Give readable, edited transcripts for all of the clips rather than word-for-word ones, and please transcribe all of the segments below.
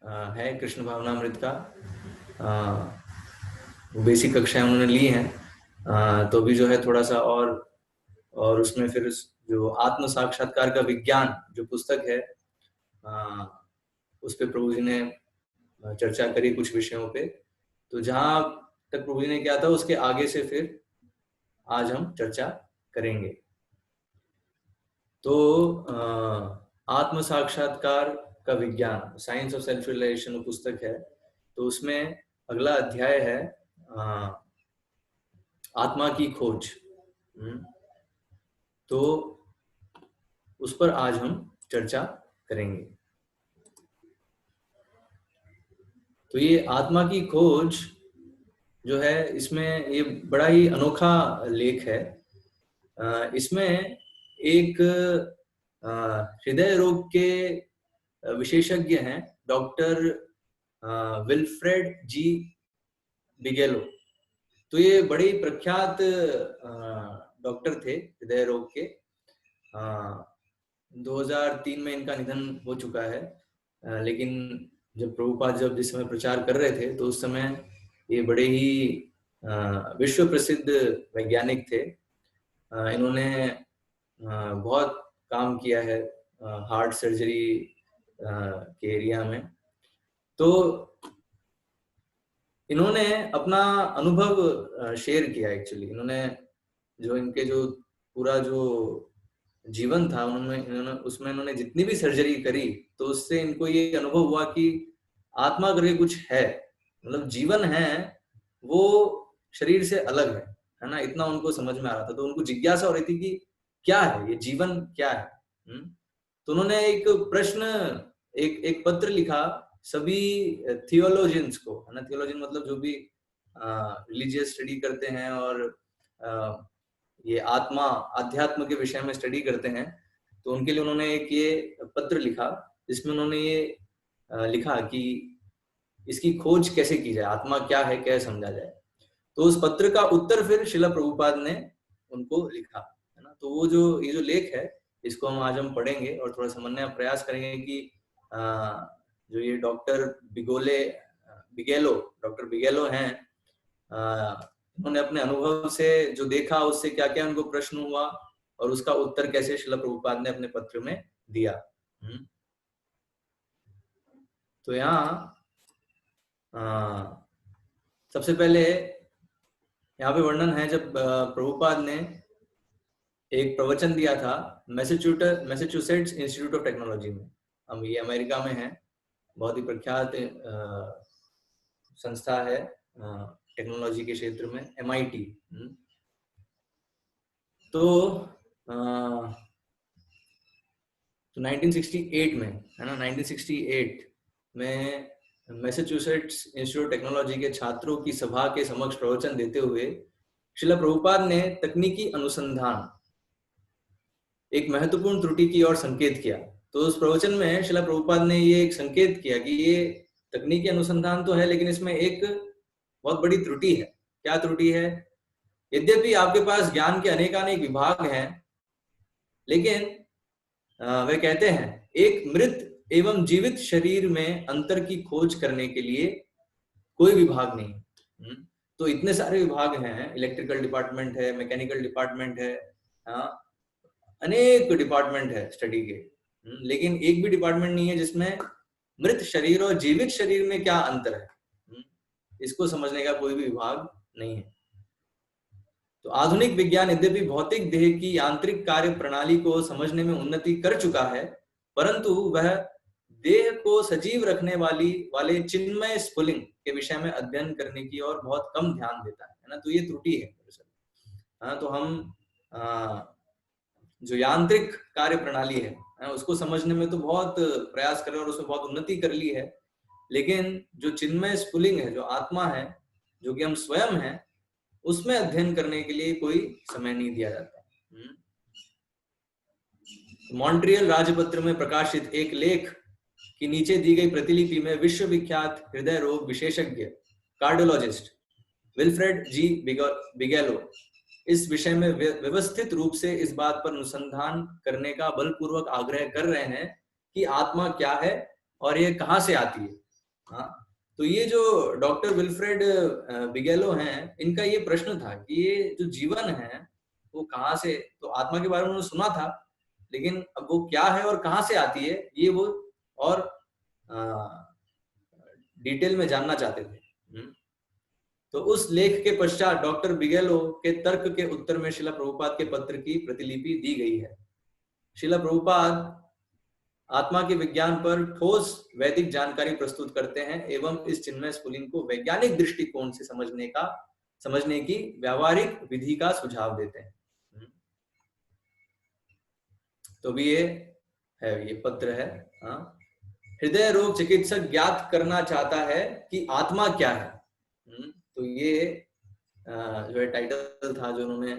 है कृष्ण भावनामृत का। वो बेसिक कक्षाएं उन्होंने ली हैं। तो भी जो है थोड़ा सा और उसमें फिर जो आत्म साक्षात्कार का विज्ञान जो पुस्तक है, उस पे प्रभु जी ने चर्चा करी कुछ विषयों पे। तो जहां तक प्रभु जी ने किया था उसके आगे से फिर आज हम चर्चा करेंगे। तो आत्म साक्षात्कार का विज्ञान, साइंस ऑफ सेल्फ रियलाइजेशन पुस्तक है। तो उसमें अगला अध्याय है आत्मा की खोज। तो उस पर आज हम चर्चा करेंगे। तो ये आत्मा की खोज जो है, इसमें ये बड़ा ही अनोखा लेख है। इसमें एक हृदय रोग के विशेषज्ञ हैं, डॉक्टर विल्फ्रेड जी बिगेलो। तो ये बड़े प्रख्यात डॉक्टर थे हृदय रोग के। 2003 में इनका निधन हो चुका है। लेकिन जब प्रभुपाद जिस समय प्रचार कर रहे थे तो उस समय ये बड़े ही विश्व प्रसिद्ध वैज्ञानिक थे। इन्होंने बहुत काम किया है हार्ट सर्जरी के एरिया में। तो इन्होंने अपना अनुभव शेयर किया। एक्चुअली इन्होंने जो इनके जो पूरा जो जीवन था उसमें इन्होंने जितनी भी सर्जरी करी, तो उससे इनको ये अनुभव हुआ कि आत्मा करके कुछ है, मतलब जीवन है वो शरीर से अलग है ना। इतना उनको समझ में आ रहा था। तो उनको जिज्ञासा हो रही थी कि क्या है ये जीवन, क्या है। तो उन्होंने एक प्रश्न, एक पत्र लिखा सभी थियोलॉजियंस को, है ना। थियोलॉजियन मतलब जो भी रिलीजियस स्टडी करते हैं और ये आत्मा अध्यात्म के विषय में स्टडी करते हैं। तो उनके लिए उन्होंने एक ये पत्र लिखा जिसमें उन्होंने ये लिखा कि इसकी खोज कैसे की जाए, आत्मा क्या है, कैसे समझा जाए। तो उस पत्र का उत्तर फिर शिला प्रभुपाद ने उनको लिखा, है ना। तो वो जो ये जो लेख है, इसको हम पढ़ेंगे और थोड़ा समझने का प्रयास करेंगे कि जो ये डॉक्टर बिगेलो हैं, उन्होंने अपने अनुभव से जो देखा उससे क्या क्या उनको प्रश्न हुआ और उसका उत्तर कैसे शिला प्रभुपाद ने अपने पत्र में दिया। तो यहाँ सबसे पहले यहाँ पे वर्णन है जब प्रभुपाद ने एक प्रवचन दिया था मैसेच्यूसेट्स इंस्टीट्यूट ऑफ टेक्नोलॉजी में। हम ये अमेरिका में है, बहुत ही प्रख्यात संस्था है टेक्नोलॉजी के क्षेत्र में, MIT। तो 1968 में, है ना, 1968 में मैसेच्यूसेट्स इंस्टीट्यूट ऑफ टेक्नोलॉजी के छात्रों की सभा के समक्ष प्रवचन देते हुए श्रील प्रभुपाद ने तकनीकी अनुसंधान एक महत्वपूर्ण त्रुटि की ओर संकेत किया। तो उस प्रवचन में श्रील प्रभुपाद ने ये एक संकेत किया कि ये तकनीकी अनुसंधान तो है, लेकिन इसमें एक बहुत बड़ी त्रुटि है। क्या त्रुटि है? यद्यपि आपके पास ज्ञान के अनेकानेक विभाग हैं, लेकिन वे कहते हैं एक मृत एवं जीवित शरीर में अंतर की खोज करने के लिए कोई विभाग नहीं। तो इतने सारे विभाग हैं, इलेक्ट्रिकल डिपार्टमेंट है, मैकेनिकल डिपार्टमेंट है, अनेक डिपार्टमेंट है स्टडी के, लेकिन एक भी डिपार्टमेंट नहीं है जिसमें मृत शरीर और जीवित शरीर में क्या अंतर है, इसको समझने का कोई भी विभाग नहीं है। तो आधुनिक विज्ञान यद्यपि भौतिक देह की यांत्रिक कार्य प्रणाली को समझने में उन्नति कर चुका है, परंतु वह देह को सजीव रखने वाले चिन्मय स्फुलिंग के विषय में अध्ययन करने की ओर बहुत कम ध्यान देता है ना। तो ये त्रुटि है। तो हम जो यांत्रिक कार्य प्रणाली है उसको समझने में तो बहुत प्रयास कर रहे हैं और उसमें बहुत उन्नति कर ली है, लेकिन जो चिन्मय स्फुलिंग है, जो आत्मा है, जो कि हम स्वयं हैं, उसमें अध्ययन करने के लिए कोई समय नहीं दिया जाता। मॉन्ट्रियल राजपत्र में प्रकाशित एक लेख की नीचे दी गई प्रतिलिपि में विश्वविख्यात हृदय रोग विशेषज्ञ कार्डियोलॉजिस्ट विल्फ्रेड जी बिगेलो इस विषय में व्यवस्थित रूप से इस बात पर अनुसंधान करने का बलपूर्वक आग्रह कर रहे हैं कि आत्मा क्या है और ये कहां से आती है। हाँ, तो ये जो डॉक्टर विल्फ्रेड बिगेलो हैं, इनका ये प्रश्न था कि ये जो जीवन है वो कहाँ से, तो आत्मा के बारे में उन्होंने सुना था, लेकिन अब वो क्या है और कहाँ से आती है ये वो और डिटेल में जानना चाहते थे। तो उस लेख के पश्चात डॉक्टर बिगेलो के तर्क के उत्तर में श्रीला प्रभुपाद के पत्र की प्रतिलिपि दी गई है। श्रीला प्रभुपाद आत्मा के विज्ञान पर ठोस वैदिक जानकारी प्रस्तुत करते हैं एवं इस चिन्मय स्फुलिंग को वैज्ञानिक दृष्टिकोण से समझने की व्यावहारिक विधि का सुझाव देते हैं। तो भी ये पत्र है। हाँ, हृदय रोग चिकित्सक ज्ञात करना चाहता है कि आत्मा क्या है। तो ये जो है टाइटल था जो उन्होंने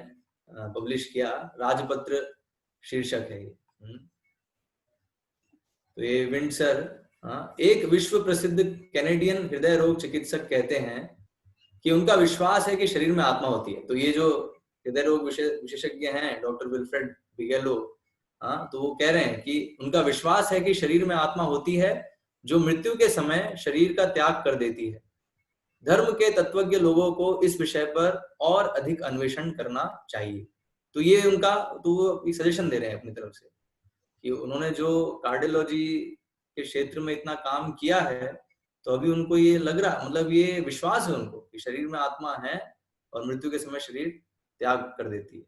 पब्लिश किया, राजपत्र शीर्षक है ये। तो ये विंडसर, एक विश्व प्रसिद्ध कैनेडियन हृदय रोग चिकित्सक कहते हैं कि उनका विश्वास है कि शरीर में आत्मा होती है। तो ये जो हृदय रोग विशेषज्ञ हैं डॉक्टर विल्फ्रेड बिगेलो, तो वो कह रहे हैं कि उनका विश्वास है कि शरीर में आत्मा होती है जो मृत्यु के समय शरीर का त्याग कर देती है। धर्म के तत्वज्ञ लोगों को इस विषय पर और अधिक अन्वेषण करना चाहिए। तो ये उनका, तो वो सजेशन दे रहे हैं अपनी तरफ से कि उन्होंने जो कार्डियोलॉजी के क्षेत्र में इतना काम किया है, तो अभी उनको ये लग रहा, मतलब ये विश्वास है उनको कि शरीर में आत्मा है और मृत्यु के समय शरीर त्याग कर देती है।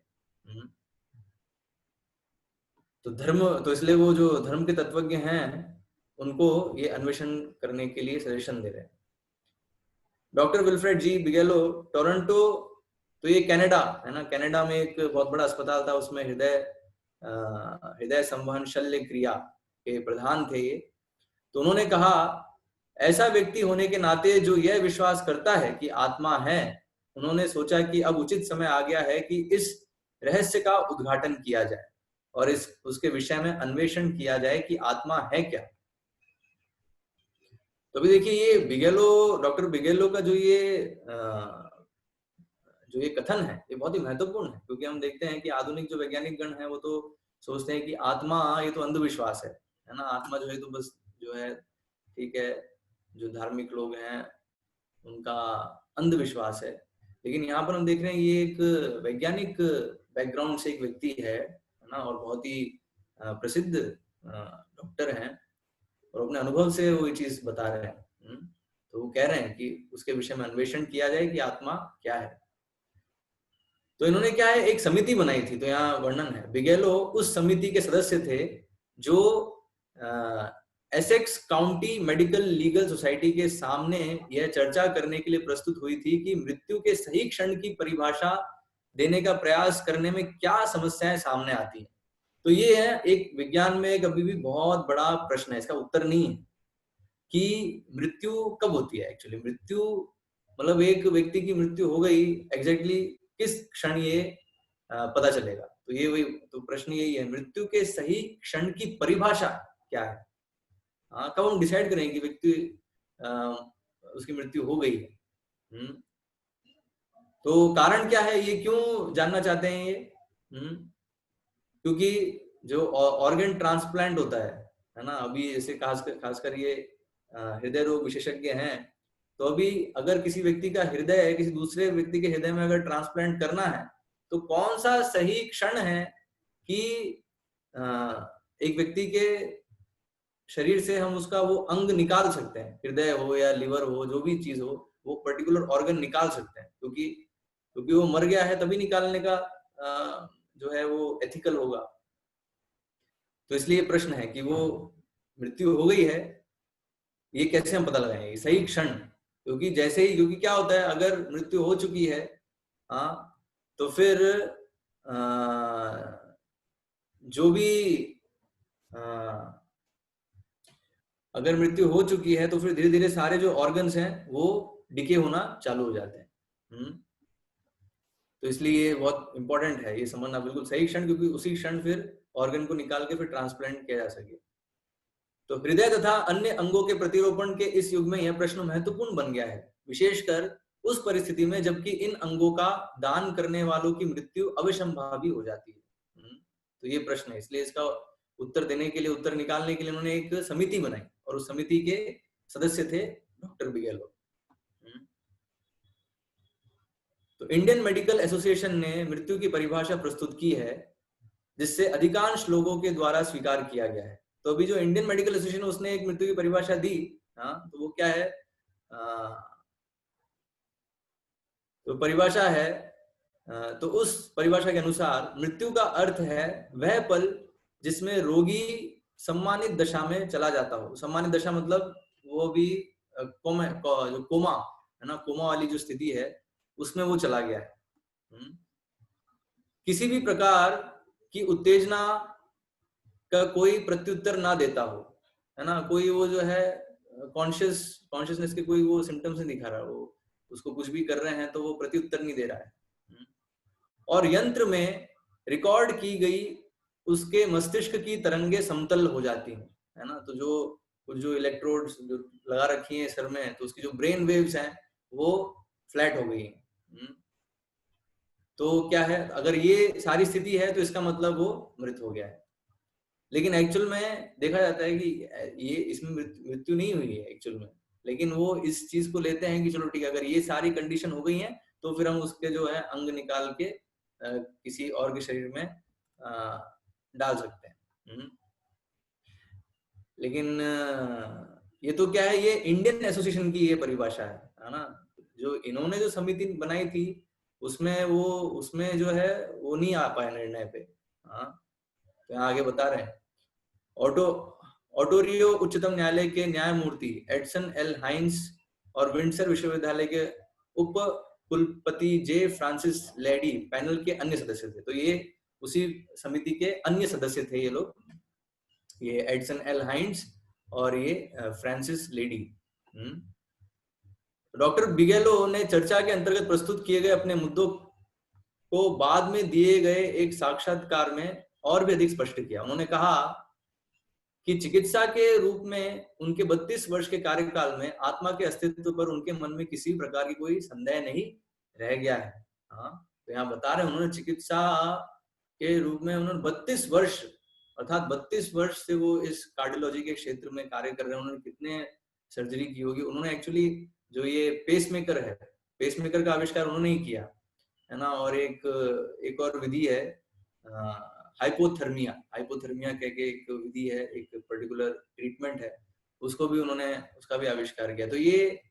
तो इसलिए वो जो धर्म के तत्वज्ञ हैं उनको ये अन्वेषण करने के लिए सजेशन दे रहे हैं। डॉक्टर विल्फ्रेड जी बिगेलो टोरंटो, तो ये कनाडा है ना, कनाडा में एक बहुत बड़ा अस्पताल था, उसमें हृदय संवहन शल्य क्रिया के प्रधान थे ये। तो उन्होंने कहा, ऐसा व्यक्ति होने के नाते जो यह विश्वास करता है कि आत्मा है, उन्होंने सोचा कि अब उचित समय आ गया है कि इस रहस्य का उद्घाटन किया जाए और उसके विषय में अन्वेषण किया जाए कि आत्मा है क्या। तो अभी देखिए ये डॉक्टर बिगेलो का जो ये कथन है, ये बहुत ही महत्वपूर्ण है, क्योंकि हम देखते हैं कि आधुनिक जो वैज्ञानिक गण है वो तो सोचते हैं कि आत्मा ये तो अंधविश्वास है ना, आत्मा जो है तो बस जो है ठीक है, जो धार्मिक लोग हैं उनका अंधविश्वास है। लेकिन यहाँ पर हम देख रहे हैं ये एक वैज्ञानिक बैकग्राउंड से एक व्यक्ति है ना, और बहुत ही प्रसिद्ध डॉक्टर हैं और अपने अनुभव से वो ये चीज बता रहे हैं। तो वो कह रहे हैं कि उसके विषय में अन्वेषण किया जाए कि आत्मा क्या है। तो इन्होंने क्या है, एक समिति बनाई थी, तो यहाँ वर्णन है, बिगेलो उस समिति के सदस्य थे जो Essex county medical legal society के सामने यह चर्चा करने के लिए प्रस्तुत हुई थी कि मृत्यु के सही क्षण की परिभाषा देने का प्रयास करने में क्या समस्याएं सामने आती हैं। तो ये है एक विज्ञान में एक अभी भी बहुत बड़ा प्रश्न है, इसका उत्तर नहीं है कि मृत्यु कब होती है। एक्चुअली मृत्यु मतलब एक व्यक्ति की मृत्यु हो गई, एग्जैक्टली किस क्षण ये पता चलेगा। तो ये वही तो प्रश्न यही है, मृत्यु के सही क्षण की परिभाषा क्या है। कब हम डिसाइड करें कि व्यक्ति उसकी मृत्यु हो गई है। तो कारण क्या है, ये क्यों जानना चाहते हैं ये। क्योंकि जो ऑर्गन ट्रांसप्लांट होता है ना, अभी जैसे खासकर ये हृदय रोग विशेषज्ञ हैं, तो अभी अगर किसी व्यक्ति का हृदय किसी दूसरे व्यक्ति के हृदय में अगर ट्रांसप्लांट करना है, तो कौन सा सही क्षण है कि एक व्यक्ति के शरीर से हम उसका वो अंग निकाल सकते हैं, हृदय हो या लिवर हो, जो भी चीज हो, वो पर्टिकुलर ऑर्गन निकाल सकते हैं, क्योंकि वो मर गया है तभी निकालने का जो है वो एथिकल होगा। तो इसलिए प्रश्न है कि वो मृत्यु हो गई है, ये कैसे हम पता लगाएंगे सही क्षण। क्योंकि क्या होता है, अगर मृत्यु हो चुकी है तो फिर जो भी अगर मृत्यु हो चुकी है तो फिर धीरे धीरे सारे जो ऑर्गन्स हैं वो डिके होना चालू हो जाते हैं। तो इसलिए ये बहुत इंपॉर्टेंट है ये समझना बिल्कुल सही क्षण, क्योंकि उसी क्षण फिर ऑर्गन को निकाल के फिर ट्रांसप्लांट किया जा सके। तो हृदय तथा अन्य अंगों के प्रतिरोपण के इस युग में यह प्रश्न महत्वपूर्ण बन गया है, विशेषकर उस परिस्थिति में जबकि इन अंगों का दान करने वालों की मृत्यु अवश्यंभावी हो जाती है। तो ये प्रश्न है, इसलिए इसका उत्तर निकालने के लिए उन्होंने एक समिति बनाई और उस समिति के सदस्य थे डॉक्टर बिगेलो। तो इंडियन मेडिकल एसोसिएशन ने मृत्यु की परिभाषा प्रस्तुत की है, जिससे अधिकांश लोगों के द्वारा स्वीकार किया गया है। तो अभी जो इंडियन मेडिकल एसोसिएशन उसने एक मृत्यु की परिभाषा दी, हाँ, तो वो क्या है? तो परिभाषा है, तो उस परिभाषा के अनुसार मृत्यु का अर्थ है वह पल जिसमें रोगी सम्मानित दशा में चला जाता हो। सम्मानित दशा मतलब वो भी जो कोमा है ना, कोमा वाली जो स्थिति है उसमें वो चला गया है। किसी भी प्रकार की उत्तेजना का कोई प्रत्युत्तर ना देता हो, है ना, कोई वो जो है कॉन्शियसनेस के कोई वो सिम्टम्स नहीं दिखा रहा, वो उसको कुछ भी कर रहे हैं तो वो प्रत्युत्तर नहीं दे रहा है। और यंत्र में रिकॉर्ड की गई उसके मस्तिष्क की तरंगे समतल हो जाती हैं, है ना। तो जो इलेक्ट्रोड्स जो लगा रखी हैं सर में, तो उसकी जो ब्रेन वेव्स हैं वो फ्लैट हो गई हैं। तो क्या है, अगर ये सारी स्थिति है तो इसका मतलब वो मृत हो गया है। लेकिन एक्चुअल में देखा जाता है कि ये इसमें मृत्यु नहीं हुई है एक्चुअल में, लेकिन वो इस चीज को लेते हैं कि चलो ठीक है, अगर ये सारी कंडीशन हो गई है तो फिर हम उसके जो है अंग निकाल के किसी और के शरीर में डाल सकते हैं। लेकिन ये तो क्या है, ये इंडियन एसोसिएशन की ये परिभाषा है ना। जो इन्होंने जो समिति बनाई थी उसमें जो है वो नहीं आ पाया निर्णय पे। हाँ, तो यहाँ आगे बता रहे हैं, ओटोरियो उच्चतम न्यायालय के न्यायमूर्ति एडसन एल हाइंस और विंडसर विश्वविद्यालय के उप कुलपति जे फ्रांसिस लेडी पैनल के अन्य सदस्य थे। तो ये उसी समिति के अन्य सदस्य थे ये लोग, ये एडसन एल हाइंस और ये फ्रांसिस लेडी। डॉक्टर बिगेलो ने चर्चा के अंतर्गत प्रस्तुत किए गए अपने मुद्दों को बाद में दिए गए एक साक्षात्कार में और भी अधिक स्पष्ट किया। उन्होंने कहा कि चिकित्सा के रूप में उनके 32 वर्ष के कार्यकाल में आत्मा के अस्तित्व पर उनके मन में किसी प्रकार की कोई संदेह नहीं रह गया है। हाँ, तो यहाँ बता रहे हैं उन्होंने चिकित्सा के रूप में उन्होंने 32 वर्ष अर्थात 32 वर्ष से वो इस कार्डियोलॉजी के क्षेत्र में कार्य कर रहे हैं। उन्होंने कितने सर्जरी की होगी। उन्होंने एक्चुअली जो ये पेसमेकर है, पेसमेकर का आविष्कार उन्होंने ही किया है ना। और एक और विधि है हाइपोथर्मिया कह के एक विधि है, एक पर्टिकुलर ट्रीटमेंट है, उसको भी उन्होंने उसका भी आविष्कार किया। तो ये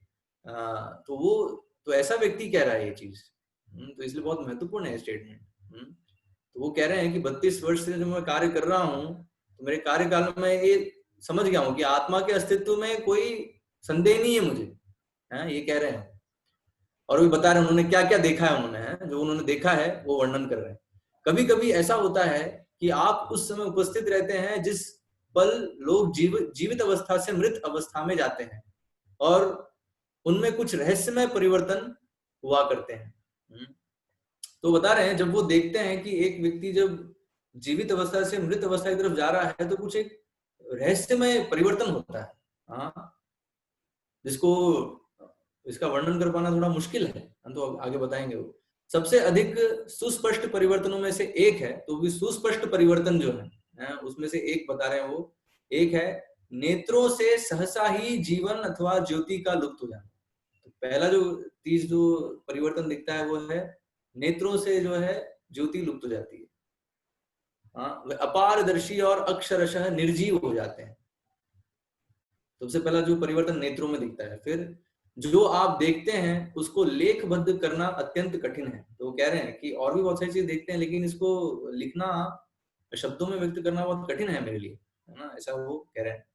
तो ऐसा व्यक्ति कह रहा है ये चीज, तो इसलिए बहुत महत्वपूर्ण है स्टेटमेंट। तो वो कह रहे हैं कि 32 वर्ष से जो मैं कार्य कर रहा हूँ, तो मेरे कार्यकाल में ये समझ गया हूँ कि आत्मा के अस्तित्व में कोई संदेह नहीं है मुझे, है ये कह रहे हैं। और भी बता रहे हैं उन्होंने क्या क्या देखा है, उन्होंने जो उन्होंने देखा है वो वर्णन कर रहे हैं। कभी कभी ऐसा होता है कि आप उस समय उपस्थित रहते हैं जिस पल लोग जीवित अवस्था से मृत अवस्था में जाते हैं और उनमें कुछ रहस्यमय परिवर्तन हुआ करते हैं। तो बता रहे हैं जब वो देखते हैं कि एक व्यक्ति जब जीवित अवस्था से मृत अवस्था की तरफ जा रहा है तो कुछ एक रहस्यमय परिवर्तन होता है, हाँ, जिसको इसका वर्णन कर पाना थोड़ा मुश्किल है, हम तो आगे बताएंगे। वो सबसे अधिक सुस्पष्ट परिवर्तनों में से एक है। तो भी सुस्पष्ट परिवर्तन जो है उसमें से एक बता रहे हैं। वो एक है नेत्रों से सहसा ही जीवन अथवा ज्योति का लुप्त हो जाना। तो पहला जो परिवर्तन दिखता है वो है नेत्रों से जो है ज्योति लुप्त हो जाती है। हाँ, अपारदर्शी और अक्षरशः निर्जीव हो जाते हैं। सबसे पहला जो परिवर्तन नेत्रों में दिखता है। फिर जो आप देखते हैं उसको लेखबद्ध करना अत्यंत कठिन है। तो वो कह रहे हैं कि और भी बहुत सारी चीजें देखते हैं लेकिन इसको लिखना, शब्दों में व्यक्त करना बहुत कठिन है मेरे लिए, है ना, ऐसा वो कह रहे हैं।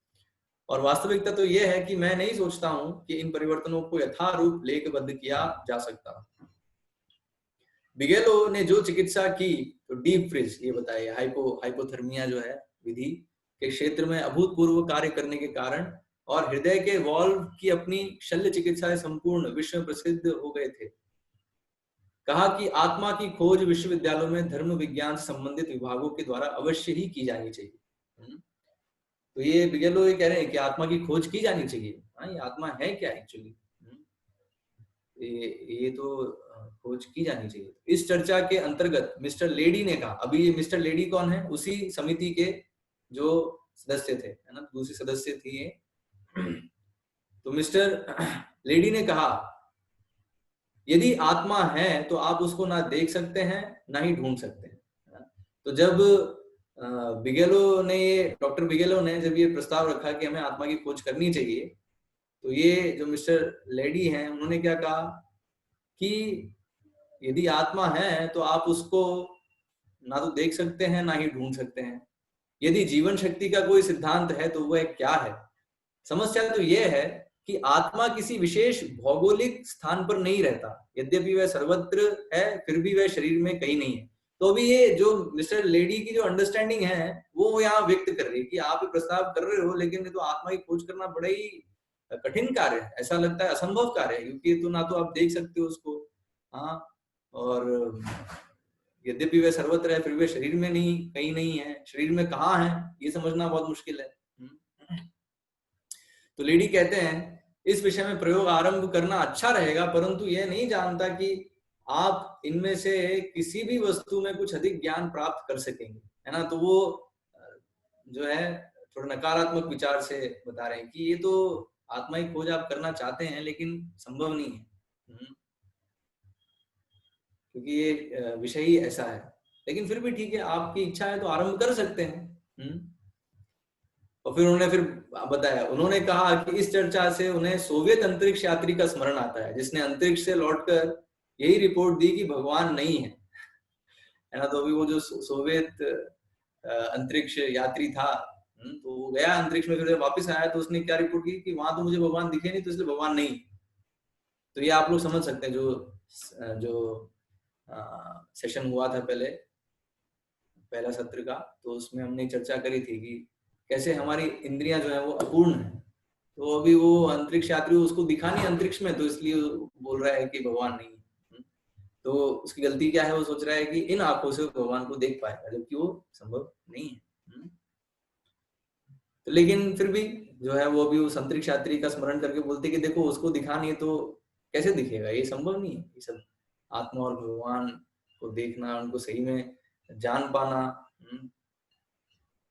और वास्तविकता तो ये है कि मैं नहीं सोचता हूं कि इन परिवर्तनों को यथारूप लेखबद्ध किया जा सकता। बिगेलो ने जो चिकित्सा की, तो डीप फ्रीज ये बताया, हाइपोथर्मिया जो है विधि के क्षेत्र में अभूतपूर्व कार्य करने के कारण और हृदय के वॉल्व की अपनी शल्य चिकित्सा संपूर्ण विश्व में प्रसिद्ध हो गए थे। कहा कि आत्मा की खोज विश्वविद्यालयों में धर्म विज्ञान से संबंधित विभागों के द्वारा अवश्य ही की जानी चाहिए। तो ये बिगेलो ये कह रहे हैं कि आत्मा की खोज की जानी चाहिए। हाँ, ये आत्मा है क्या एक्चुअली, ये तो खोज की जानी चाहिए। इस चर्चा के अंतर्गत मिस्टर लेडी ने कहा, अभी ये मिस्टर लेडी कौन है, उसी समिति के जो सदस्य थे, है ना, दूसरी सदस्य थी ये तो मिस्टर लेडी ने कहा, यदि आत्मा है तो आप उसको ना देख सकते हैं ना ही ढूंढ सकते हैं। तो जब बिगेलो ने डॉक्टर बिगेलो ने जब ये प्रस्ताव रखा कि हमें आत्मा की खोज करनी चाहिए, तो ये जो मिस्टर लेडी हैं उन्होंने क्या कहा कि यदि आत्मा है तो आप उसको ना तो देख सकते हैं ना ही ढूंढ सकते हैं। यदि जीवन शक्ति का कोई सिद्धांत है तो वह क्या है? समस्या तो यह है कि आत्मा किसी विशेष भौगोलिक स्थान पर नहीं रहता, यद्यपि वह सर्वत्र है फिर भी वह शरीर में कहीं नहीं है। तो अभी ये जो मिस्टर लेडी की जो अंडरस्टैंडिंग है वो यहाँ व्यक्त कर रही है कि आप ये प्रस्ताव कर रहे हो, लेकिन ये तो आत्मा की खोज करना बड़ा ही कठिन कार्य है, ऐसा लगता है असंभव कार्य है, क्योंकि तो ना तो आप देख सकते हो उसको, हाँ, और यद्यपि वह सर्वत्र है फिर वह शरीर में नहीं कहीं नहीं है, शरीर में कहाँ है ये समझना बहुत मुश्किल है। तो लेडी कहते हैं इस विषय में प्रयोग आरंभ करना अच्छा रहेगा, परंतु यह नहीं जानता कि आप इनमें से किसी भी वस्तु में कुछ अधिक ज्ञान प्राप्त कर सकेंगे, है ना। तो वो जो है थोड़ा नकारात्मक विचार से बता रहे हैं कि ये तो आत्मा की खोज आप करना चाहते हैं लेकिन संभव नहीं है, क्योंकि ये विषय ही ऐसा है। लेकिन फिर भी ठीक है, आपकी इच्छा है तो आरंभ कर सकते हैं। और फिर उन्होंने बताया, उन्होंने कहा कि इस चर्चा से उन्हें सोवियत अंतरिक्ष यात्री का स्मरण आता है जिसने अंतरिक्ष से लौटकर यही रिपोर्ट दी कि भगवान नहीं है ना। तो अभी वो जो सोवियत अंतरिक्ष यात्री था, तो वो गया अंतरिक्ष में, फिर वापस आया तो उसने क्या रिपोर्ट की कि वहां तो मुझे भगवान दिखे नहीं, तो इसलिए भगवान नहीं। तो ये आप लोग समझ सकते हैं, जो सेशन हुआ था पहला सत्र का, तो उसमें हमने चर्चा करी थी कि कैसे हमारी इंद्रियां जो है वो अपूर्ण है। तो अभी वो अंतरिक्ष यात्री उसको दिखा नहीं अंतरिक्ष में, तो इसलिए बोल रहा है कि भगवान नहीं। तो उसकी गलती क्या है, वो सोच रहा है कि इन आंखों से भगवान को देख पाएगा, जबकि वो संभव नहीं है। तो लेकिन फिर भी जो है वो अभी उस अंतरिक्ष यात्री का स्मरण करके बोलते कि देखो उसको दिखा नहीं तो कैसे दिखेगा, ये संभव नहीं है। ये सब आत्मा और भगवान को देखना, उनको सही में जान पाना।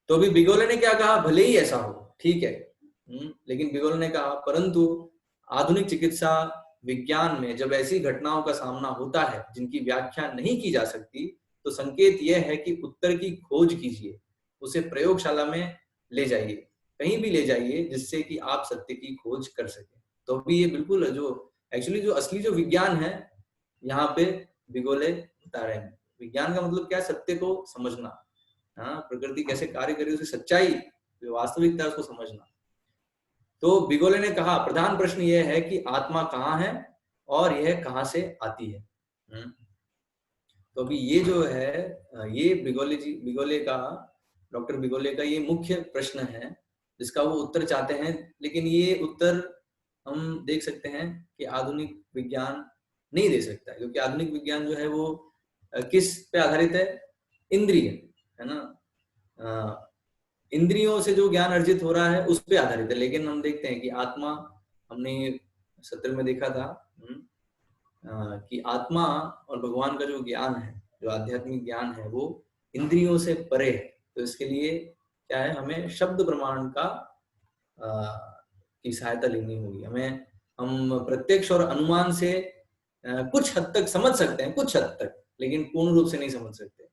तो अभी बिगोले ने क्या कहा, भले ही ऐसा हो ठीक है, लेकिन बिगोले ने कहा परंतु आधुनिक चिकित्सा विज्ञान में जब ऐसी घटनाओं का सामना होता है जिनकी व्याख्या नहीं की जा सकती, तो संकेत यह है कि उत्तर की खोज कीजिए, उसे प्रयोगशाला में ले जाइए, कहीं भी ले जाइए जिससे कि आप सत्य की खोज कर सके। तो अभी ये बिल्कुल जो एक्चुअली जो असली जो विज्ञान है यहाँ पे बिगोले बता रहे हैं। विज्ञान का मतलब क्या, सत्य को समझना, हाँ, प्रकृति कैसे कार्य कर रही है, उसकी सच्चाई जो वास्तविकता है उसको समझना। तो बिगोले ने कहा प्रधान प्रश्न यह है कि आत्मा कहाँ है और यह कहाँ से आती है। तो अभी ये जो है ये डॉक्टर बिगोले का ये मुख्य प्रश्न है जिसका वो उत्तर चाहते हैं, लेकिन ये उत्तर हम देख सकते हैं कि आधुनिक विज्ञान नहीं दे सकता है, क्योंकि आधुनिक विज्ञान जो है वो किस पे आधारित है, इंद्रिय, है ना, इंद्रियों से जो ज्ञान अर्जित हो रहा है उस पे आधारित है। लेकिन हम देखते हैं कि आत्मा, हमने सत्र में देखा था कि आत्मा और भगवान का जो ज्ञान है, जो आध्यात्मिक ज्ञान है, वो इंद्रियों से परे है। तो इसके लिए क्या है, हमें शब्द प्रमाण की सहायता लेनी होगी। हम प्रत्यक्ष और अनुमान से कुछ हद तक समझ सकते हैं, कुछ हद तक, लेकिन पूर्ण रूप से नहीं समझ सकते।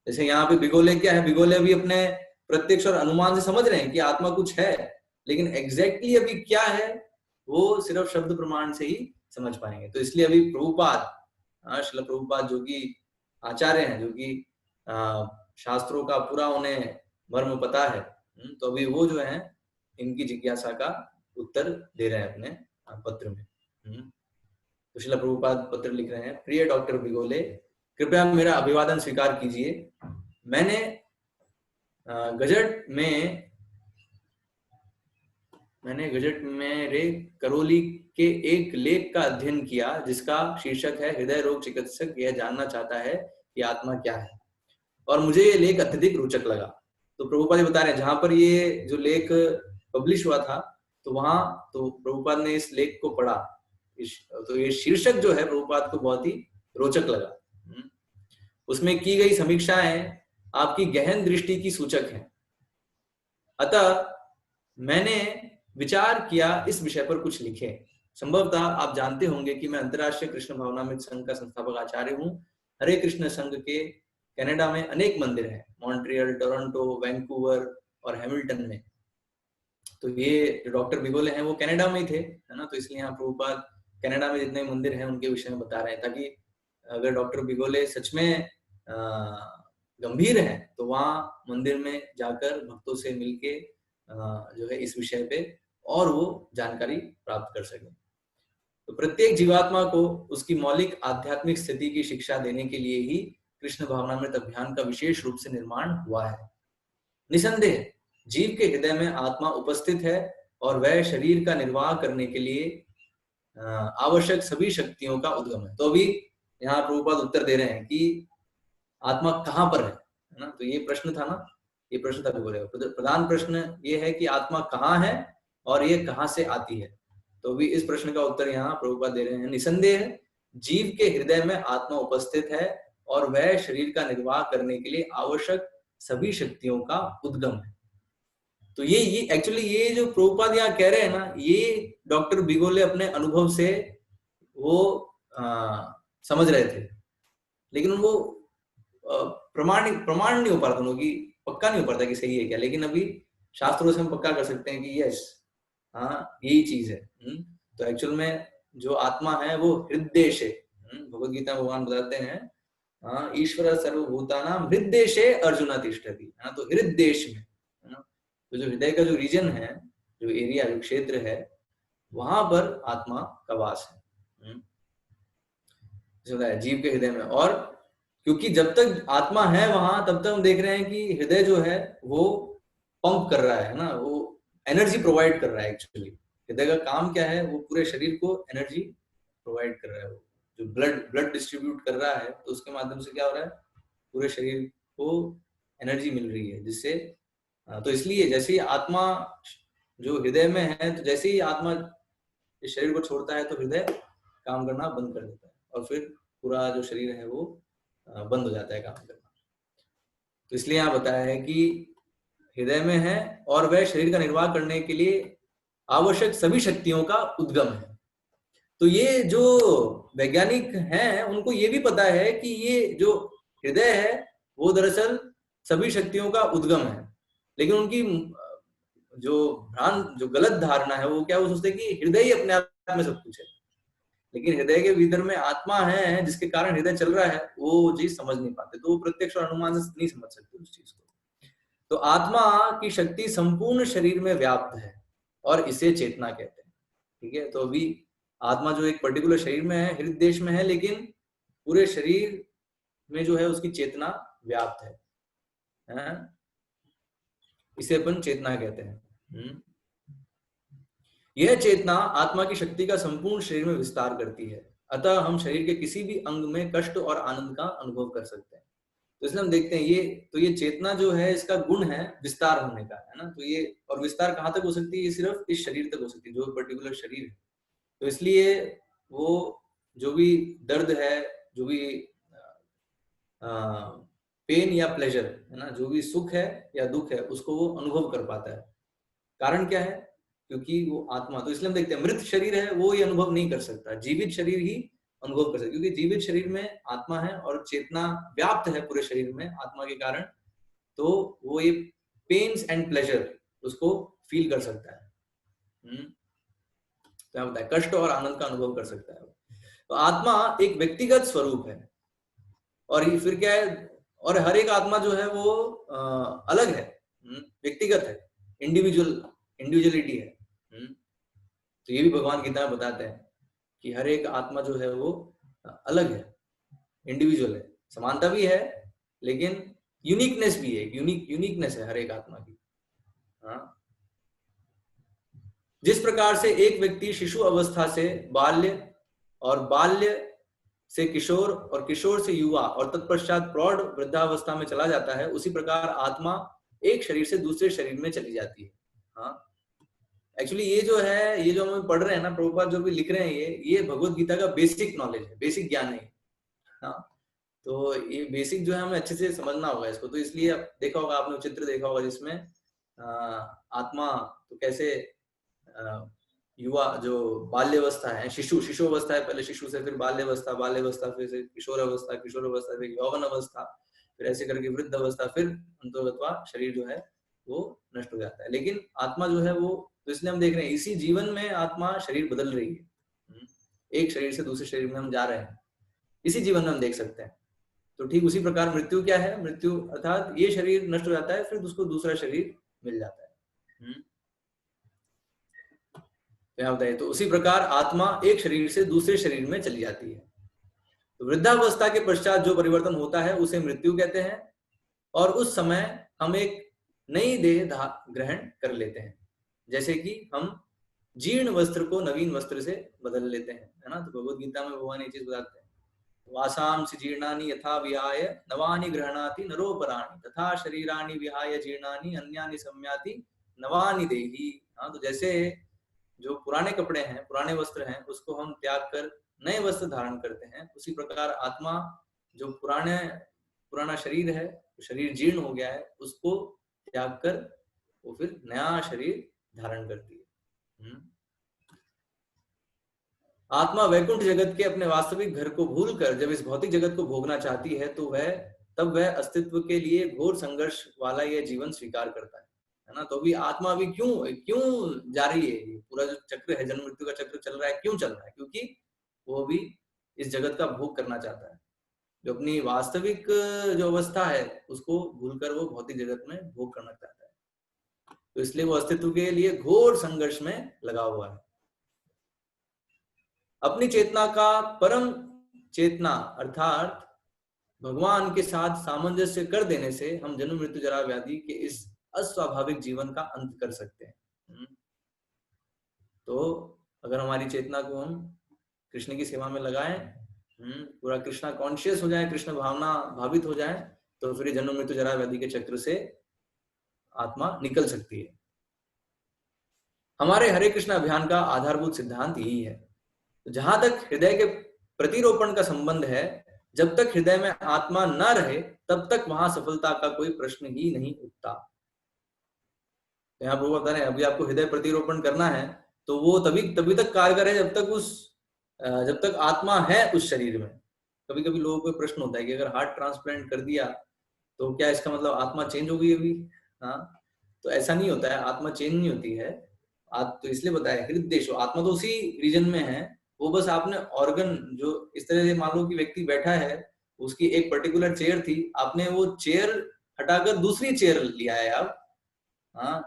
जैसे यहाँ पे बिगोले क्या है, बिगोले भी अपने प्रत्यक्ष और अनुमान से समझ रहे हैं कि आत्मा कुछ है, लेकिन एग्जैक्टली अभी क्या है वो सिर्फ शब्द प्रमाण से ही समझ पाएंगे। तो इसलिए अभी श्रील प्रभुपाद जो कि आचार्य हैं, जो कि शास्त्रों का पूरा उन्हें मर्म पता है, तो अभी वो जो है इनकी जिज्ञासा का उत्तर दे रहे हैं अपने पत्र में। तो श्रील प्रभुपाद पत्र लिख रहे हैं, प्रिय डॉक्टर बिगोले, कृपया मेरा अभिवादन स्वीकार कीजिए। मैंने गजट में रे करोली के एक लेख का अध्ययन किया जिसका शीर्षक है हृदय रोग चिकित्सक यह जानना चाहता है कि आत्मा क्या है, और मुझे ये लेख अत्यधिक रोचक लगा। तो प्रभुपाद बता रहे हैं जहां पर ये जो लेख पब्लिश हुआ था, तो वहां तो प्रभुपाद ने इस लेख को पढ़ा, तो ये शीर्षक जो है प्रभुपाद को बहुत ही रोचक लगा। उसमें की गई समीक्षाएं आपकी गहन दृष्टि की सूचक हैं। अतः मैंने विचार किया इस विषय पर कुछ लिखें। संभवतः आप जानते होंगे कि मैं अंतर्राष्ट्रीय कृष्ण भावनामृत संघ का संस्थापक आचार्य हूँ। हरे कृष्ण संघ के कनाडा में अनेक मंदिर हैं, मॉन्ट्रियल, टोरंटो, वैंकूवर और हैमिल्टन में। तो ये डॉक्टर बिगोले हैं वो कनाडा में ही थे, है ना, तो इसलिए यहाँ प्रभुपाद कनाडा में जितने मंदिर हैं उनके विषय में बता रहे हैं, ताकि अगर डॉक्टर बिगोले सच में गंभीर हैं तो वहाँ मंदिर में जाकर भक्तों से मिलके जो है इस विषय पे और वो जानकारी प्राप्त कर सके। तो प्रत्येक जीवात्मा को उसकी मौलिक आध्यात्मिक स्थिति की शिक्षा देने के लिए ही कृष्ण भावनामृत अभियान का विशेष रूप से निर्माण हुआ है। निसंदेह जीव के हृदय में आत्मा उपस्थित है और वह शरीर का निर्वाह करने के लिए आवश्यक सभी शक्तियों का उद्गम है। तो अभी यहाँ प्रभुपाद उत्तर दे रहे हैं कि आत्मा कहाँ पर है ना, तो ये प्रश्न था ना, ये प्रश्न था बोलेगा। प्रधान प्रश्न ये है कि आत्मा कहाँ है और ये कहाँ से आती है। तो भी इस प्रश्न का उत्तर यहाँ प्रभुपाद दे रहे हैं। निसंदेह जीव के हृदय में आत्मा उपस्थित है और वह शरीर का निर्वाह करने के लिए आवश्यक सभी शक्तियों का उद्गम है। तो ये एक्चुअली ये जो प्रभुपाद यहाँ कह रहे हैं ना, ये डॉक्टर बिगोले अपने अनुभव से वो समझ रहे थे, लेकिन उनको प्रमाण नहीं हो पा रहा था, उनकी पक्का नहीं हो पा रहा कि सही है क्या। लेकिन अभी शास्त्रों से हम पक्का कर सकते हैं कि यस, हाँ यही चीज है। तो एक्चुअल में जो आत्मा है वो हृदयेशे, भगवद गीता में भगवान बताते हैं, ईश्वर सर्वभूतानां हृदयेशे अर्जुन तिष्ठति, तो हृदयेश में, है ना, तो जो हृदय का जो रीजन है, जो एरिया, जो क्षेत्र है, वहां पर आत्मा का वास है, जीव के हृदय में। और क्योंकि जब तक आत्मा है वहां, तब तक हम देख रहे हैं कि हृदय जो है वो पंप कर रहा है ना, वो एनर्जी प्रोवाइड कर रहा है। एक्चुअली हृदय का काम क्या है, वो पूरे शरीर को एनर्जी प्रोवाइड कर रहा है। वो जो ब्लड डिस्ट्रीब्यूट कर रहा है, तो उसके माध्यम से क्या हो रहा है, पूरे शरीर को एनर्जी मिल रही है, जिससे तो इसलिए जैसे ही आत्मा जो हृदय में है, तो जैसे ही आत्मा इस शरीर को छोड़ता है तो हृदय काम करना बंद कर देता है और फिर पूरा जो शरीर है वो बंद हो जाता है काम करना। तो इसलिए यहाँ बताया है कि हृदय में है और वह शरीर का निर्वाह करने के लिए आवश्यक सभी शक्तियों का उद्गम है। तो ये जो वैज्ञानिक हैं उनको ये भी पता है कि ये जो हृदय है वो दरअसल सभी शक्तियों का उद्गम है, लेकिन उनकी जो गलत धारणा है वो क्या, वो सोचते हैं कि हृदय ही अपने आप में सब कुछ है। लेकिन हृदय के भीतर में आत्मा है जिसके कारण हृदय चल रहा है, वो चीज समझ नहीं पाते, तो वो प्रत्यक्ष और अनुमान से नहीं समझ सकते उस चीज को। तो आत्मा की शक्ति संपूर्ण शरीर में व्याप्त है और इसे चेतना कहते हैं। ठीक है, तो अभी आत्मा जो एक पर्टिकुलर शरीर में है, हृदय देश में है, लेकिन पूरे शरीर में जो है उसकी चेतना व्याप्त है? इसे अपन चेतना कहते हैं। यह चेतना आत्मा की शक्ति का संपूर्ण शरीर में विस्तार करती है, अतः हम शरीर के किसी भी अंग में कष्ट और आनंद का अनुभव कर सकते हैं। तो इसलिए हम देखते हैं ये चेतना जो है, इसका गुण है विस्तार होने का, है ना। तो ये, और विस्तार कहाँ तक हो सकती है, ये सिर्फ इस शरीर तक हो सकती है, जो पर्टिकुलर शरीर है। तो इसलिए वो जो भी दर्द है, जो भी पेन या प्लेजर है ना, जो भी सुख है या दुख है, उसको वो अनुभव कर पाता है। कारण क्या है, क्योंकि वो आत्मा। तो इसलिए हम देखते हैं मृत शरीर है वो ये अनुभव नहीं कर सकता, जीवित शरीर ही अनुभव कर सकता, क्योंकि जीवित शरीर में आत्मा है और चेतना व्याप्त है पूरे शरीर में आत्मा के कारण, तो वो ये पेन्स एंड प्लेजर उसको फील कर सकता है। क्या होता है, कष्ट और आनंद का अनुभव कर सकता है। तो आत्मा एक व्यक्तिगत स्वरूप है, और ये फिर क्या है, और हर एक आत्मा जो है वो अलग है, व्यक्तिगत है, इंडिविजुअलिटी है। तो ये भी भगवान गीता में बताते हैं कि हर एक आत्मा जो है वो अलग है, इंडिविजुअल है, समानता भी है लेकिन यूनिकनेस भी है, यूनिकनेस है हर एक आत्मा की। जिस प्रकार से एक व्यक्ति शिशु अवस्था से बाल्य, और बाल्य से किशोर, और किशोर से युवा, और तत्पश्चात प्रौढ़ वृद्धावस्था में चला जाता है, उसी प्रकार आत्मा एक शरीर से दूसरे शरीर में चली जाती है। एक्चुअली ये जो है, ये जो हम पढ़ रहे हैं ना, प्रभुपाद जो भी लिख रहे हैं, ये भगवत गीता का बेसिक नॉलेज है, बेसिक ज्ञान है। तो ये बेसिक जो है हमें अच्छे से समझना होगा इसको। तो इसलिए देखा होगा आपने चित्र देखा होगा जिसमें आत्मा तो कैसे युवा जो बाल्यावस्था है, शिशु अवस्था है, पहले शिशु से फिर बाल्यावस्था फिर से किशोर अवस्था फिर यौवन अवस्था, फिर ऐसे करके वृद्ध अवस्था, फिर अंतोगत्वा शरीर जो है वो नष्ट हो जाता है। लेकिन आत्मा जो है वो, तो इसलिए हम देख रहे हैं इसी जीवन में आत्मा शरीर बदल रही है। एक शरीर से दूसरे शरीर में हम जा रहे हैं, इसी जीवन में हम देख सकते हैं। तो ठीक उसी प्रकार मृत्यु क्या है, मृत्यु अर्थात ये शरीर नष्ट हो जाता है, फिर उसको दूसरा शरीर मिल जाता है। क्या होता है, तो उसी प्रकार आत्मा एक शरीर से दूसरे शरीर में चली जाती है। तो वृद्धावस्था के पश्चात जो परिवर्तन होता है उसे मृत्यु कहते हैं, और उस समय हम एक नई देह ग्रहण कर लेते हैं, जैसे कि हम जीर्ण वस्त्र को नवीन वस्त्र से बदल लेते हैं, है ना। तो भगवद गीता में भगवान ये चीज बताते हैं, वासांसि जीर्णानि यथा विहाय नवानि गृह्णाति नरोपराणि तथा शरीराणि विहाय जीर्णानि अन्यानि संयाति नवानि देहि। हाँ, तो जैसे जो पुराने कपड़े हैं, पुराने वस्त्र हैं, उसको हम त्याग कर नए वस्त्र धारण करते हैं, उसी प्रकार आत्मा जो पुराना शरीर है, शरीर जीर्ण हो गया है, उसको त्याग कर वो फिर नया शरीर धारण करती है। आत्मा वैकुंठ जगत के अपने वास्तविक घर को भूलकर जब इस भौतिक जगत को भोगना चाहती है, तो तब वह अस्तित्व के लिए घोर संघर्ष वाला यह जीवन स्वीकार करता है ना। तो अभी आत्मा अभी क्यों जा रही है, ये पूरा जो चक्र है, जन्म मृत्यु का चक्र चल रहा है, क्यों चल रहा है? क्योंकि वो भी इस जगत का भोग करना चाहता है। जो अपनी वास्तविक जो अवस्था है उसको भूलकर वो भौतिक जगत में भोग करना चाहता है, तो इसलिए वो अस्तित्व के लिए घोर संघर्ष में लगा हुआ है। अपनी चेतना का परम चेतना अर्थात भगवान के साथ सामंजस्य कर देने से हम जन्म मृत्यु जरा व्याधि के इस अस्वाभाविक जीवन का अंत कर सकते हैं। तो अगर हमारी चेतना को हम कृष्ण की सेवा में लगाएं, पूरा कृष्णा कॉन्शियस हो जाए, कृष्ण भावना भावित हो जाए, तो फिर जन्म मृत्यु जरा व्याधि के चक्र से आत्मा निकल सकती है। हमारे हरे कृष्ण अभियान का आधारभूत सिद्धांत यही है। जहां तक हृदय के प्रतिरोपण का संबंध है, जब तक हृदय में आत्मा न रहे तब तक वहां सफलता का कोई प्रश्न ही नहीं उठता। यहाँ प्रभु बता रहे हैं, अभी आपको हृदय प्रतिरोपण करना है तो वो तभी तक कारगर है जब तक आत्मा है उस शरीर में। कभी कभी लोगों को प्रश्न होता है कि अगर हार्ट ट्रांसप्लांट कर दिया तो क्या इसका मतलब आत्मा चेंज हो गई अभी? हाँ, तो ऐसा नहीं होता है, आत्मा चेंज नहीं होती है। तो इसलिए बताया हृदय, आत्मा तो उसी रीजन में है, वो बस आपने ऑर्गन जो इस तरह से मान लो कि व्यक्ति बैठा है, उसकी एक पर्टिकुलर चेयर थी, आपने वो चेयर हटाकर दूसरी चेयर लिया है आप। हाँ,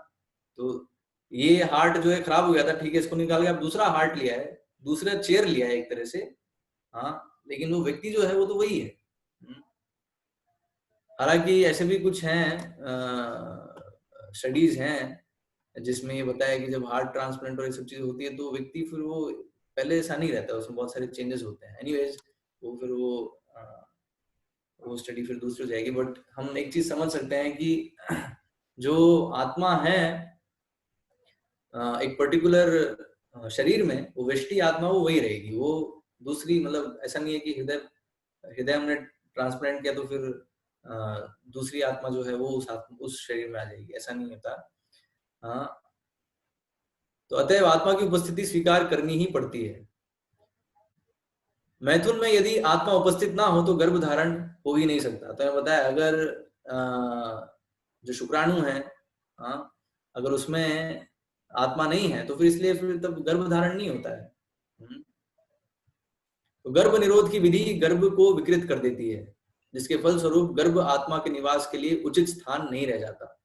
तो ये हार्ट जो है खराब हो गया था, ठीक है, इसको निकाल के आप दूसरा हार्ट लिया है, दूसरा चेयर लिया है एक तरह से। हाँ, लेकिन वो व्यक्ति जो है वो तो वही है। हालांकि ऐसे भी कुछ हैं स्टडीज हैं जिसमें ये बताया कि जब हार्ट ट्रांसप्लांट और ये सब चीज होती है तो व्यक्ति फिर वो पहले ऐसा नहीं रहता, उसमें बहुत सारे चेंजेस होते हैं। एनीवेज वो फिर वो स्टडी फिर दूसरी हो जाएगी। बट हम एक चीज समझ सकते हैं कि जो आत्मा है एक पर्टिकुलर शरीर में, वो व्यष्टि आत्मा वो वही रहेगी, वो दूसरी, मतलब ऐसा नहीं है कि हृदय हमने ट्रांसप्लांट किया तो फिर दूसरी आत्मा जो है वो उस शरीर में आ जाएगी, ऐसा नहीं होता। हाँ, तो अतएव आत्मा की उपस्थिति स्वीकार करनी ही पड़ती है। मैथुन में यदि आत्मा उपस्थित ना हो तो गर्भ धारण हो ही नहीं सकता। तो मैं बताया, अगर जो शुक्राणु है, अगर उसमें आत्मा नहीं है तो फिर इसलिए फिर तब गर्भ धारण नहीं होता है। तो गर्भ निरोध की विधि गर्भ को विकृत कर देती है, जिसके फलस्वरूप गर्भ आत्मा के निवास के लिए उचित स्थान नहीं रह जाता।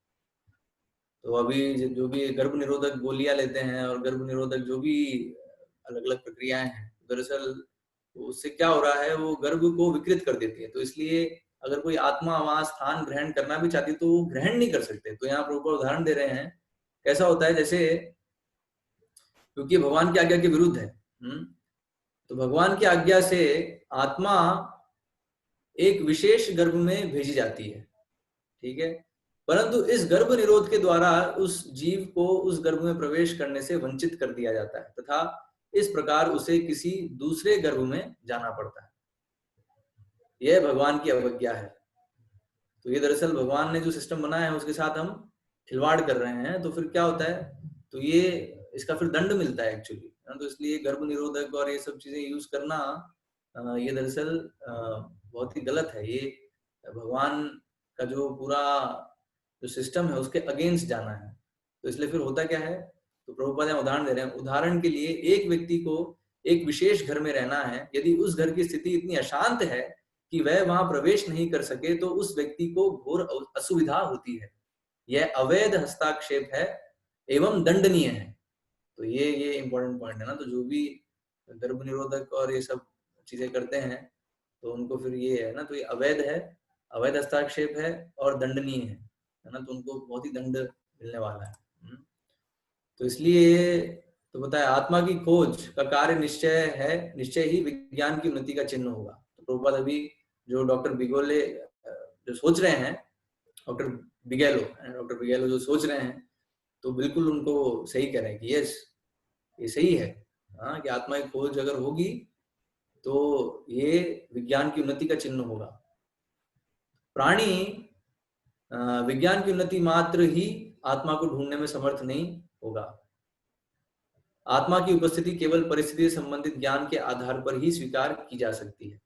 तो अभी जो भी गर्भ निरोधक गोलियां लेते हैं और गर्भ निरोधक जो भी अलग अलग प्रक्रियाएं हैं, दरअसल उससे क्या हो रहा है, वो गर्भ को विकृत कर देती है। तो इसलिए अगर कोई आत्मा वहां स्थान ग्रहण करना भी चाहती है तो वो ग्रहण नहीं कर सकते। तो यहाँ प्रभु उदाहरण दे रहे हैं, कैसा होता है, जैसे क्योंकि भगवान की आज्ञा के विरुद्ध है, तो भगवान की आज्ञा से आत्मा एक विशेष गर्भ में भेजी जाती है, ठीक है, परंतु इस गर्भ निरोध के द्वारा उस जीव को उस गर्भ में प्रवेश करने से वंचित कर दिया जाता है तथा इस प्रकार उसे किसी दूसरे गर्भ में जाना पड़ता है। यह भगवान की अवज्ञा है। तो ये दरअसल भगवान ने जो सिस्टम बनाया है उसके साथ हम खिलवाड़ कर रहे हैं। तो फिर क्या होता है, तो ये इसका फिर दंड मिलता है एक्चुअली, तो इसलिए गर्भ निरोधक और ये सब चीजें यूज करना ये दरअसल बहुत ही गलत है। ये भगवान का जो पूरा जो सिस्टम है उसके अगेंस्ट जाना है। तो इसलिए फिर होता क्या है, तो प्रभुपाद यहाँ उदाहरण दे रहे हैं। उदाहरण के लिए एक व्यक्ति को एक विशेष घर में रहना है, यदि उस घर की स्थिति इतनी अशांत है कि वह वहां प्रवेश नहीं कर सके तो उस व्यक्ति को घोर असुविधा होती है। यह अवैध हस्ताक्षेप है एवं दंडनीय है। तो ये इंपॉर्टेंट पॉइंट है ना। तो जो भी गर्भ निरोधक और ये सब चीजें करते हैं तो उनको फिर ये है ना, तो ये अवैध है, अवैध हस्ताक्षेप है और दंडनीय है ना, तो उनको बहुत ही दंड मिलने वाला है। तो इसलिए तो बताया आत्मा की खोज का कार्य निश्चय है, निश्चय ही विज्ञान की उन्नति का चिन्ह होगा। तो प्रभुपाद अभी जो डॉक्टर बिगोले जो सोच रहे हैं, डॉक्टर बिगेलो जो सोच रहे हैं, तो बिल्कुल उनको सही कह रहे हैं कि यस ये सही है। हाँ, कि आत्मा की खोज अगर होगी तो ये विज्ञान की उन्नति का चिन्ह होगा। प्राणी विज्ञान की उन्नति मात्र ही आत्मा को ढूंढने में समर्थ नहीं होगा। आत्मा की उपस्थिति केवल परिस्थिति से संबंधित ज्ञान के आधार पर ही स्वीकार की जा सकती है।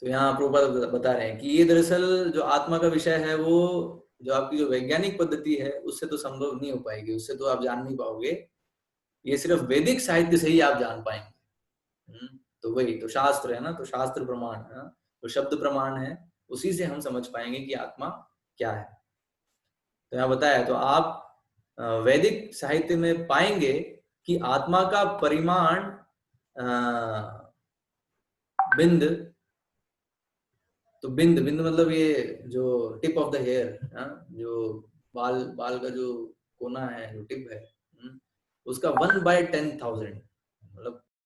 तो यहाँ प्रभुपाद बता रहे हैं कि ये दरअसल जो आत्मा का विषय है वो जो आपकी जो वैज्ञानिक पद्धति है उससे तो संभव नहीं हो पाएगी, उससे तो आप जान नहीं पाओगे। ये सिर्फ वैदिक साहित्य से ही आप जान पाएंगे। तो वही तो शास्त्र है ना, तो शास्त्र प्रमाण है, तो शब्द प्रमाण है, उसी से हम समझ पाएंगे कि आत्मा क्या है। तो यहाँ बताया, तो आप वैदिक साहित्य में पाएंगे कि आत्मा का परिमाण बिंद, तो बिंद मतलब ये जो टिप ऑफ द हेयर, जो बाल का जो कोना है, जो टिप है, उसका 1/10,000 मतलब